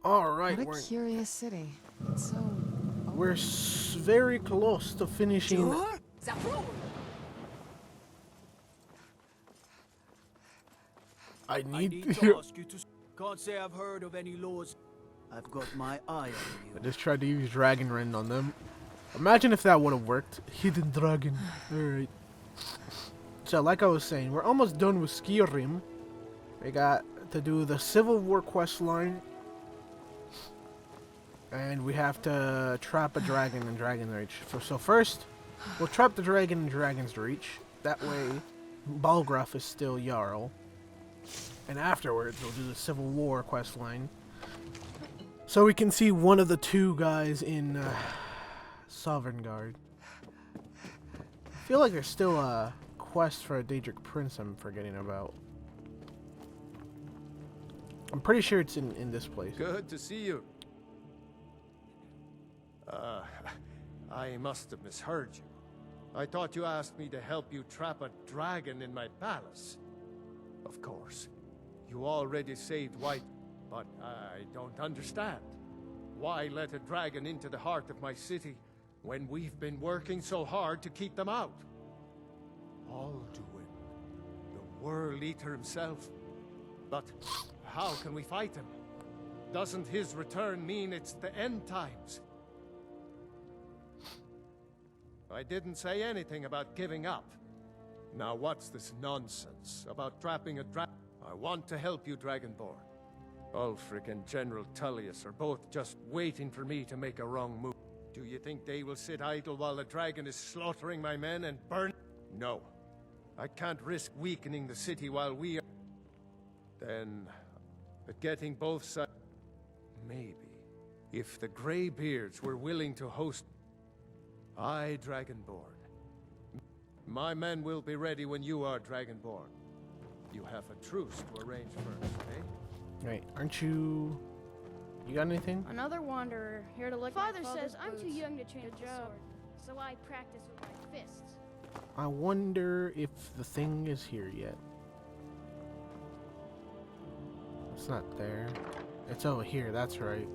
Alright, What a curious city. It's so we're very close to finishing. I need to ask you to. Can't say I've heard of any laws. I've got my eye on you. I just tried to use Dragon Rend on them. Imagine if that would have worked. Hidden Dragon. Alright. So, like I was saying, we're almost done with Skyrim. We got to do the Civil War quest line. And we have to trap a dragon in Dragon's Reach. So first, we'll trap the dragon in Dragon's Reach. That way, Balgruuf is still Jarl. And afterwards, we'll do the Civil War quest line. So we can see one of the two guys in Sovngarde. I feel like there's still a quest for a Daedric Prince I'm forgetting about. I'm pretty sure it's in this place. Good to see you. I must have misheard you. I thought you asked me to help you trap a dragon in my palace. Of course. You already saved White, but I don't understand. Why let a dragon into the heart of my city when we've been working so hard to keep them out? Alduin, the World Eater himself. But how can we fight him? Doesn't his return mean it's the end times? I didn't say anything about giving up. Now what's this nonsense about trapping a dragon? I want to help you, Dragonborn. Ulfric and General Tullius are both just waiting for me to make a wrong move. Do you think they will sit idle while the dragon is slaughtering my men and burn? No. I can't risk weakening the city while we are... Then... getting both sides... Maybe. If the Greybeards were willing to host... I, Dragonborn. My men will be ready when you are, Dragonborn. You have a truce to arrange first, eh? Right, aren't you... You got anything? Another wanderer, here to look. Father my says I'm boots. too young to change Good a job. sword, so I practice with my fists. I wonder if the thing is here yet. It's not there. It's over here, that's right.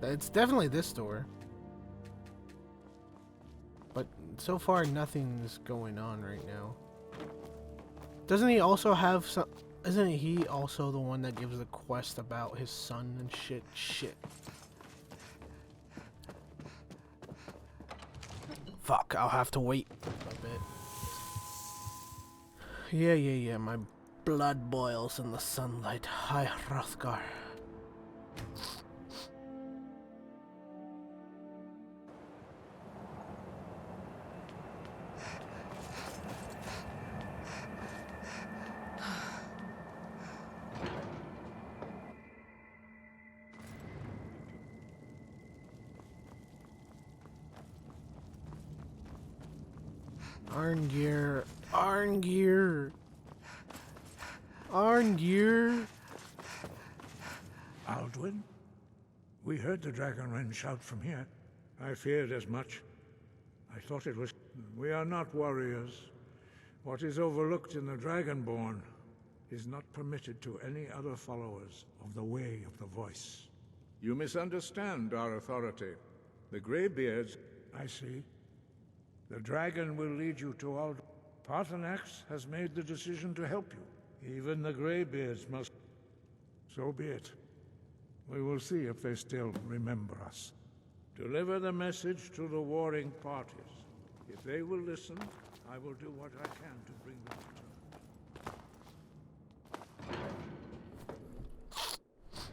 It's definitely this door. But so far nothing's going on right now. Doesn't he also have some... Isn't he also the one that gives the quest about his son and shit? Shit. Fuck, I'll have to wait a bit. Yeah, my blood boils in the sunlight. Hi, Hrothgar. Arngeir. Arngeir. Arngeir. Alduin? We heard the Dragonren shout from here. I feared as much. I thought it was... We are not warriors. What is overlooked in the Dragonborn is not permitted to any other followers of the Way of the Voice. You misunderstand our authority. The Greybeards... I see. The dragon will lead you to Alduin. Paarthurnax has made the decision to help you. Even the Greybeards must... So be it. We will see if they still remember us. Deliver the message to the warring parties. If they will listen, I will do what I can to bring them to.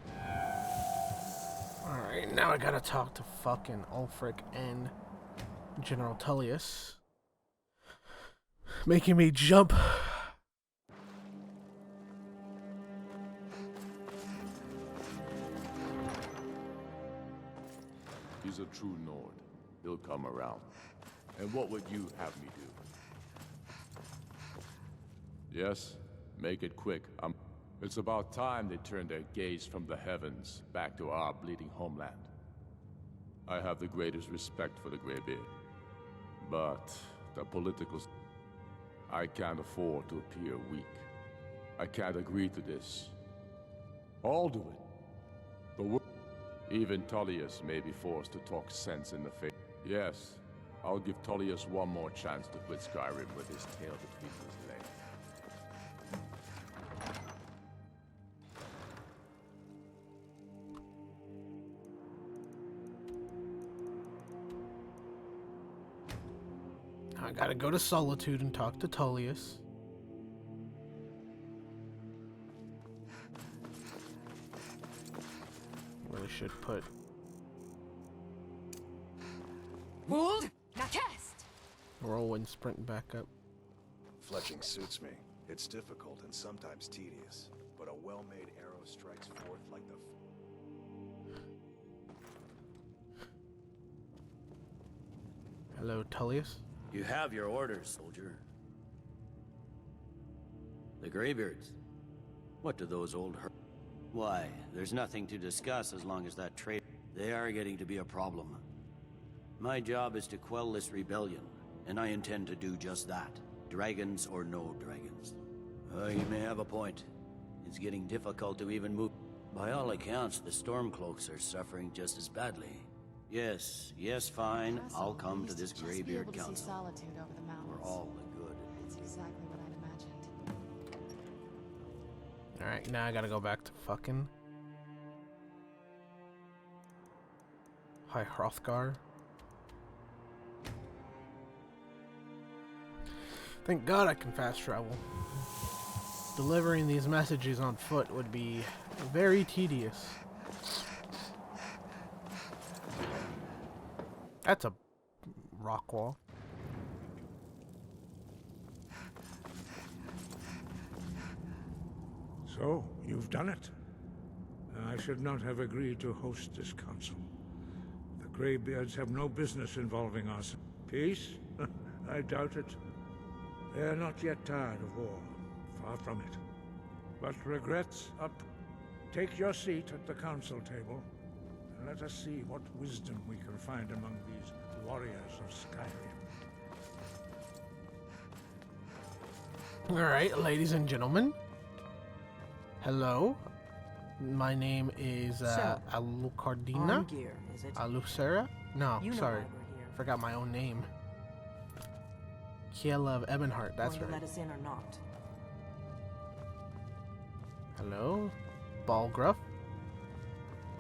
Alright, now I gotta talk to fucking Ulfric and General Tullius. Making me jump. He's a true Nord. He'll come around. And what would you have me do? Yes? Make it quick. It's about time they turned their gaze from the heavens back to our bleeding homeland. I have the greatest respect for the Greybeard. But the political... I can't afford to appear weak. I I can't agree to this. I'll do it. Even Tullius may be forced to talk sense in the face. Yes, I'll give Tullius one more chance to quit Skyrim with his tail between his legs. I gotta go to Solitude and talk to Tullius. Really should put... Hold! Now cast! Whirlwind sprint back up. Fletching suits me. It's difficult and sometimes tedious, but a well-made arrow strikes forth like the... Hello, Tullius. You have your orders, soldier. The Greybeards. What do those old Why, there's nothing to discuss as long as that trade... They are getting to be a problem. My job is to quell this rebellion, and I intend to do just that. Dragons or no dragons. You may have a point. It's getting difficult to even move. By all accounts, the Stormcloaks are suffering just as badly. Yes, fine. I'll come to this Greybeard Council. Solitude over the mountains. For all the good. That's exactly what I'd imagined. Alright, now I gotta go back to fucking... Hearthfire. Thank God I can fast travel. Delivering these messages on foot would be very tedious. That's a rock wall. So, you've done it. I should not have agreed to host this council. The Greybeards have no business involving us. Peace? I doubt it. They are not yet tired of war. Far from it. But regrets up. Take your seat at the council table, and let us see what wisdom we can find among these warriors of Skyrim. Alright, ladies and gentlemen. Hello. My name is Alucardina. Gear, is it? Alucera? No, You know sorry. why we're here. Forgot my own name. Kiela of Ebonheart, that's Going to right. let us in or not? Hello. Balgruff.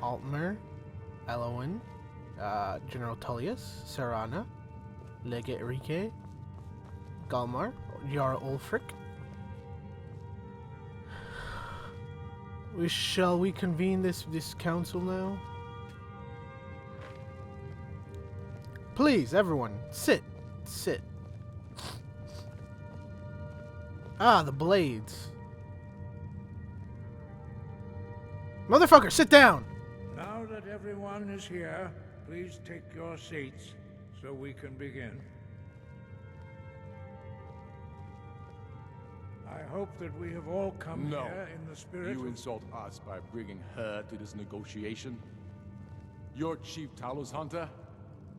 Altmer. Elowin. General Tullius. Serana. Legate Rike. Galmar. Jarl Ulfric. Shall we convene this council now? Please, everyone, sit. Sit. Ah, the blades. Motherfucker, sit down! Now that everyone is here, please take your seats so we can begin. I hope that we have all come No. here in the spirit You of... insult us by bringing her to this negotiation? You're Chief Talos Hunter?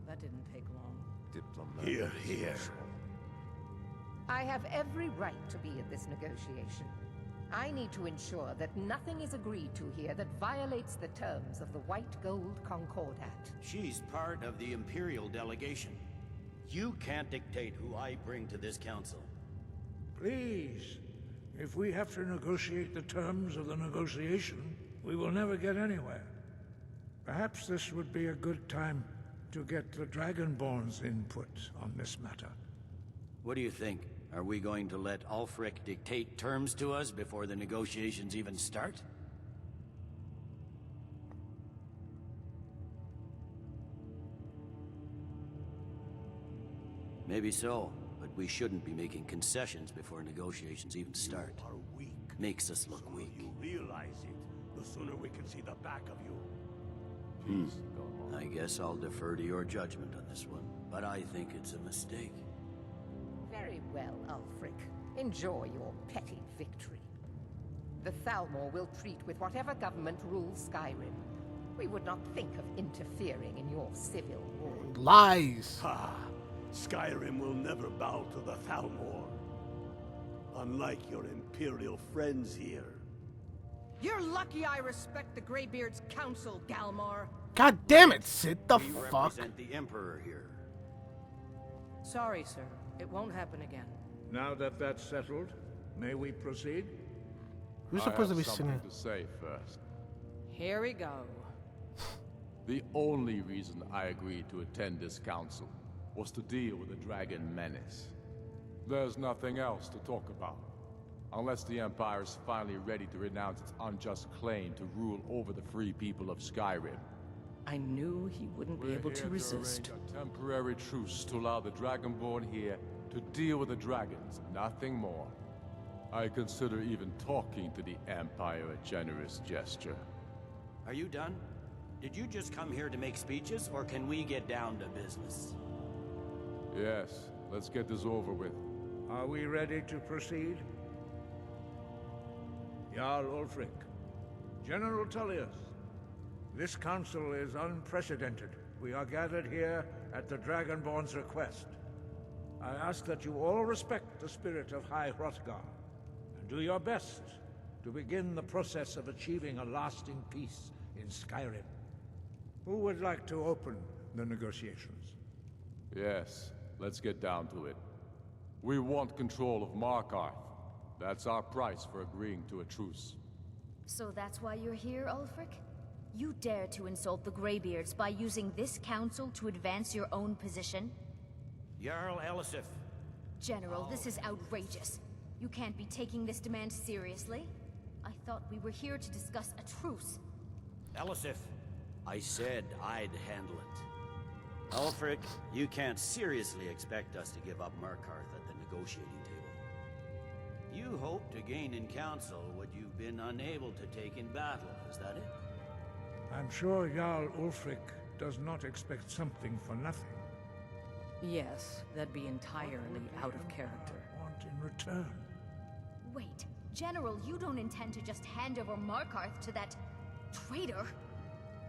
That didn't take long. Diplomat. Here. I have every right to be at this negotiation. I need to ensure that nothing is agreed to here that violates the terms of the White Gold Concordat. She's part of the Imperial delegation. You can't dictate who I bring to this council. Please, if we have to negotiate the terms of the negotiation, we will never get anywhere. Perhaps this would be a good time to get the Dragonborn's input on this matter. What do you think? Are we going to let Ulfric dictate terms to us before the negotiations even start? Maybe so, but we shouldn't be making concessions before negotiations even start. You are weak. Makes us look weak. You realize it, the sooner we can see the back of you. I guess I'll defer to your judgment on this one, but I think it's a mistake. Very well, Ulfric. Enjoy your petty victory. The Thalmor will treat with whatever government rules Skyrim. We would not think of interfering in your civil war. Lies! Ha! Skyrim will never bow to the Thalmor. Unlike your Imperial friends here. You're lucky I respect the Greybeard's counsel, Galmar. God damn it, Sid, the We fuck? represent the Emperor here. Sorry, sir. It won't happen again. Now that that's settled, may we proceed? Who's I supposed to have be something sitting? to say first. Here we go. The only reason I agreed to attend this council was to deal with the dragon menace. There's nothing else to talk about. Unless the Empire is finally ready to renounce its unjust claim to rule over the free people of Skyrim. I knew he wouldn't be able to resist. Arrange a temporary truce to allow the Dragonborn here to deal with the dragons, nothing more. I consider even talking to the Empire a generous gesture. Are you done? Did you just come here to make speeches, or can we get down to business? Yes, let's get this over with. Are we ready to proceed? Jarl Ulfric, General Tullius, this council is unprecedented. We are gathered here at the Dragonborn's request. I ask that you all respect the spirit of High Hrothgar, and do your best to begin the process of achieving a lasting peace in Skyrim. Who would like to open the negotiations? Yes, let's get down to it. We want control of Markarth. That's our price for agreeing to a truce. So that's why you're here, Ulfric? You dare to insult the Greybeards by using this council to advance your own position? Jarl Elisif. General, this is outrageous. You can't be taking this demand seriously. I thought we were here to discuss a truce. Elisif, I said I'd handle it. Ulfric, you can't seriously expect us to give up Markarth at the negotiating table. You hope to gain in council what you've been unable to take in battle, is that it? I'm sure Jarl Ulfric does not expect something for nothing. Yes, that'd be entirely out of character. Want in return? Wait, General, you don't intend to just hand over Markarth to that traitor?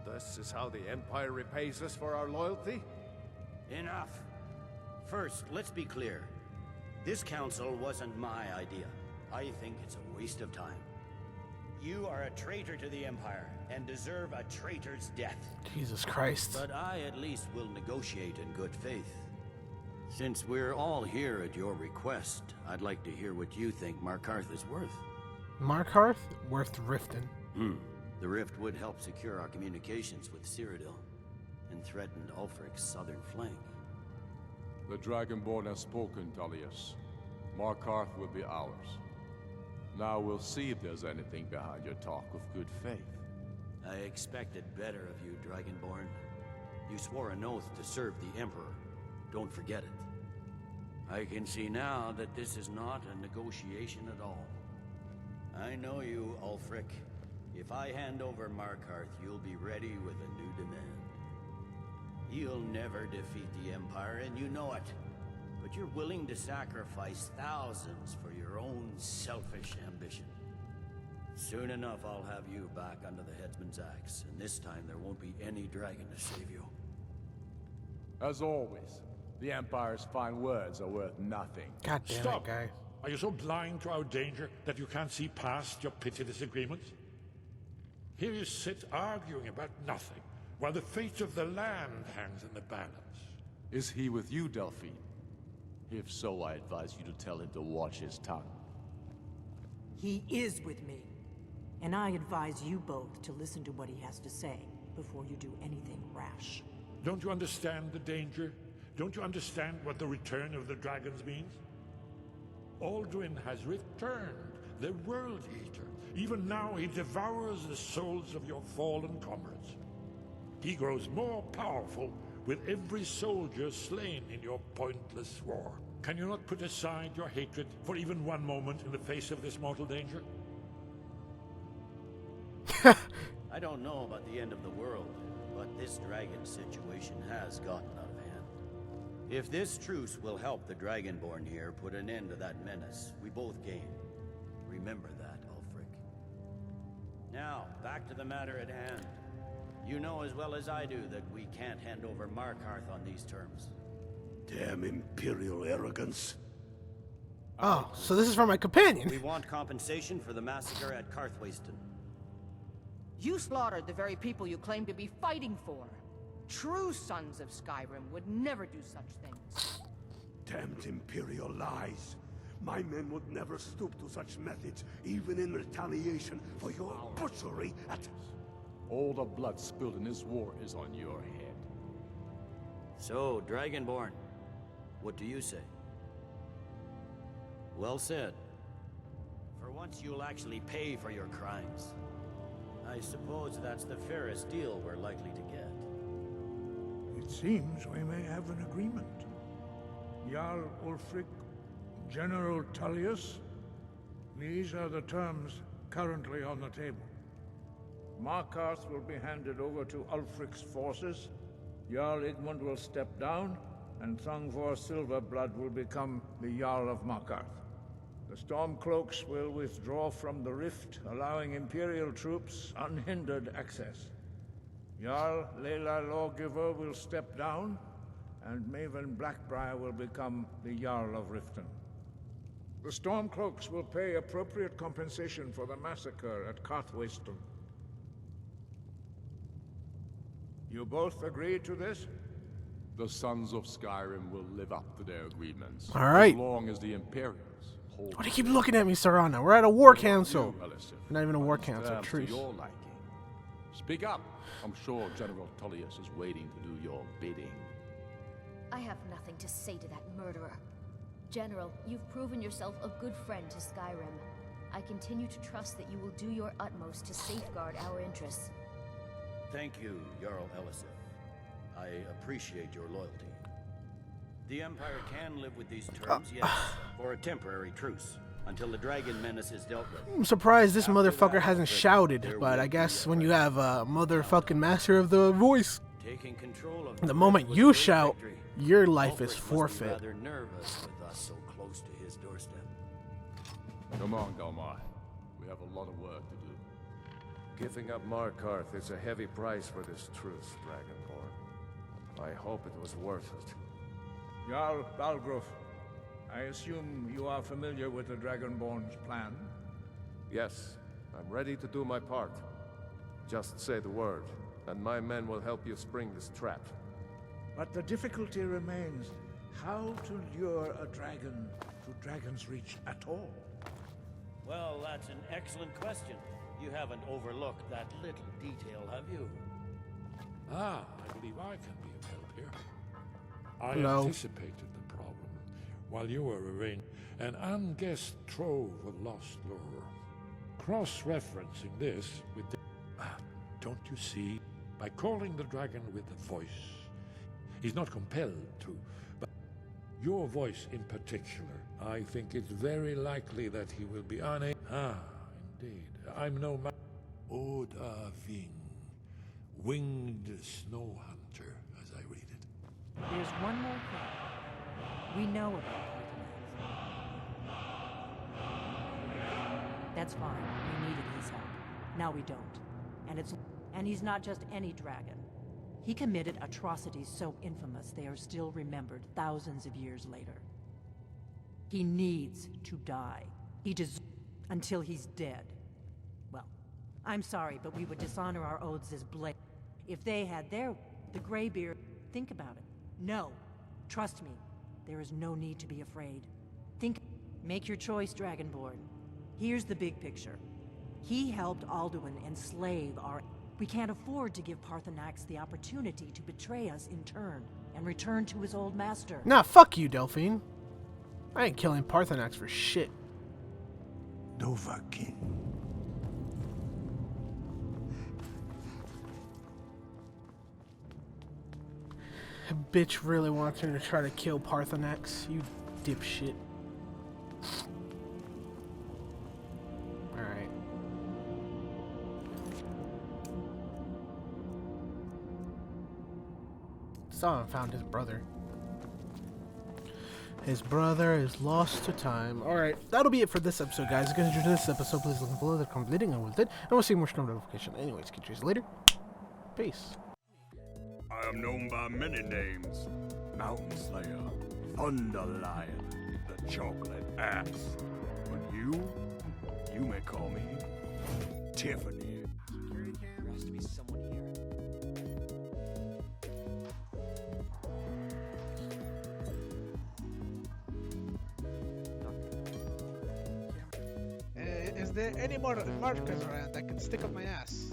This is how the Empire repays us for our loyalty? Enough. First, let's be clear. This council wasn't my idea. I think it's a waste of time. You are a traitor to the Empire, and deserve a traitor's death. Jesus Christ. But I at least will negotiate in good faith. Since we're all here at your request, I'd like to hear what you think Markarth is worth. Markarth? Worth rifting. The rift would help secure our communications with Cyrodiil, and threatened Ulfric's southern flank. The Dragonborn has spoken, Tullius. Markarth will be ours. Now we'll see if there's anything behind your talk of good faith. I expected better of you, Dragonborn. You swore an oath to serve the Emperor. Don't forget it. I can see now that this is not a negotiation at all. I know you, Ulfric. If I hand over Markarth, you'll be ready with a new demand. You'll never defeat the Empire, and you know it. But you're willing to sacrifice thousands for your own selfish ambition. Soon enough, I'll have you back under the headsman's axe, and this time there won't be any dragon to save you. As always, the Empire's fine words are worth nothing. God damn Stop. it, guy. Are you so blind to our danger that you can't see past your petty disagreements? Here you sit arguing about nothing, while the fate of the land hangs in the balance. Is he with you, Delphine? If so, I advise you to tell him to watch his tongue. He is with me. And I advise you both to listen to what he has to say before you do anything rash. Don't you understand the danger? Don't you understand what the return of the dragons means? Alduin has returned, the World Eater. Even now he devours the souls of your fallen comrades. He grows more powerful with every soldier slain in your pointless war. Can you not put aside your hatred for even one moment in the face of this mortal danger? I don't know about the end of the world, but this dragon situation has gotten out of hand. If this truce will help the Dragonborn here put an end to that menace, we both gain. Remember that, Ulfric. Now, back to the matter at hand. You know as well as I do that we can't hand over Markarth on these terms. Damn Imperial arrogance. Oh, so this is for my companion. We want compensation for the massacre at Karthwasten. You slaughtered the very people you claim to be fighting for. True sons of Skyrim would never do such things. Damned Imperial lies. My men would never stoop to such methods, even in retaliation for your butchery at... All the blood spilled in this war is on your head. So, Dragonborn, what do you say? Well said. For once you'll actually pay for your crimes. I suppose that's the fairest deal we're likely to get. It seems we may have an agreement. Jarl Ulfric, General Tullius, these are the terms currently on the table. Markarth will be handed over to Ulfric's forces, Jarl Igmund will step down, and Thungvor Silverblood will become the Jarl of Markarth. The Stormcloaks will withdraw from the rift, allowing Imperial troops unhindered access. Jarl Layla Lawgiver will step down, and Maven Blackbriar will become the Jarl of Riften. The Stormcloaks will pay appropriate compensation for the massacre at Karthwasten. You both agree to this? The Sons of Skyrim will live up to their agreements. All right. As long as the Imperials hold... Why do you keep looking at me, Serana? We're at a war council. Not even a war council, To Truce. your liking. Speak up. I'm sure General Tullius is waiting to do your bidding. I have nothing to say to that murderer. General, you've proven yourself a good friend to Skyrim. I continue to trust that you will do your utmost to safeguard our interests. Thank you, Jarl Elisif. I appreciate your loyalty. The Empire can live with these terms, yes, for a temporary truce, until the dragon menace is dealt with. I'm surprised this motherfucker hasn't shouted, but I guess when you have a motherfucking master of the voice, Taking control of the moment you shout, victory, your life is Ulfric must be forfeit. rather nervous with us so close to his doorstep. Come on, Galmar. We have a lot of work to do. Giving up Markarth is a heavy price for this truce, Dragonborn. I hope it was worth it. Jarl Balgruuf, I assume you are familiar with the Dragonborn's plan? Yes, I'm ready to do my part. Just say the word, and my men will help you spring this trap. But the difficulty remains how to lure a dragon to Dragon's Reach at all. Well, that's an excellent question. You haven't overlooked that little detail, have you? Ah, I believe I can be of help here. I Hello. anticipated the problem while you were arranging an unguessed trove of lost lore. Cross-referencing this with the... don't you see? By calling the dragon with a voice, he's not compelled to, but your voice in particular, I think it's very likely that he will be unable... Ah, indeed. I'm no man. Oda Ving, winged snow hunter, as I read it. There's one more thing. We know about Artemis. That's fine. We needed his help. Now we don't. And he's not just any dragon. He committed atrocities so infamous they are still remembered thousands of years later. He needs to die. He deserves until he's dead. Well, I'm sorry, but we would dishonor our oaths as blade. If they had the Greybeard, think about it. No. Trust me. There is no need to be afraid. Make your choice, Dragonborn. Here's the big picture. He helped Alduin enslave our... We can't afford to give Paarthurnax the opportunity to betray us in turn and return to his old master. Nah, fuck you, Delphine. I ain't killing Paarthurnax for shit. Dovahkiin. Bitch really wants her to try to kill Paarthurnax. You dipshit. Alright. Someone found his brother. His brother is lost to time. Alright, that'll be it for this episode, guys. If you guys enjoyed this episode, please look below the completing and with it. And we'll see more notification. Anyways, catch you guys later. Peace. I am known by many names. Mountain Slayer, Thunder Lion, the the chocolate ass. But you may call me Tiffany. There has to be someone Is there any more markers around I can stick up my ass?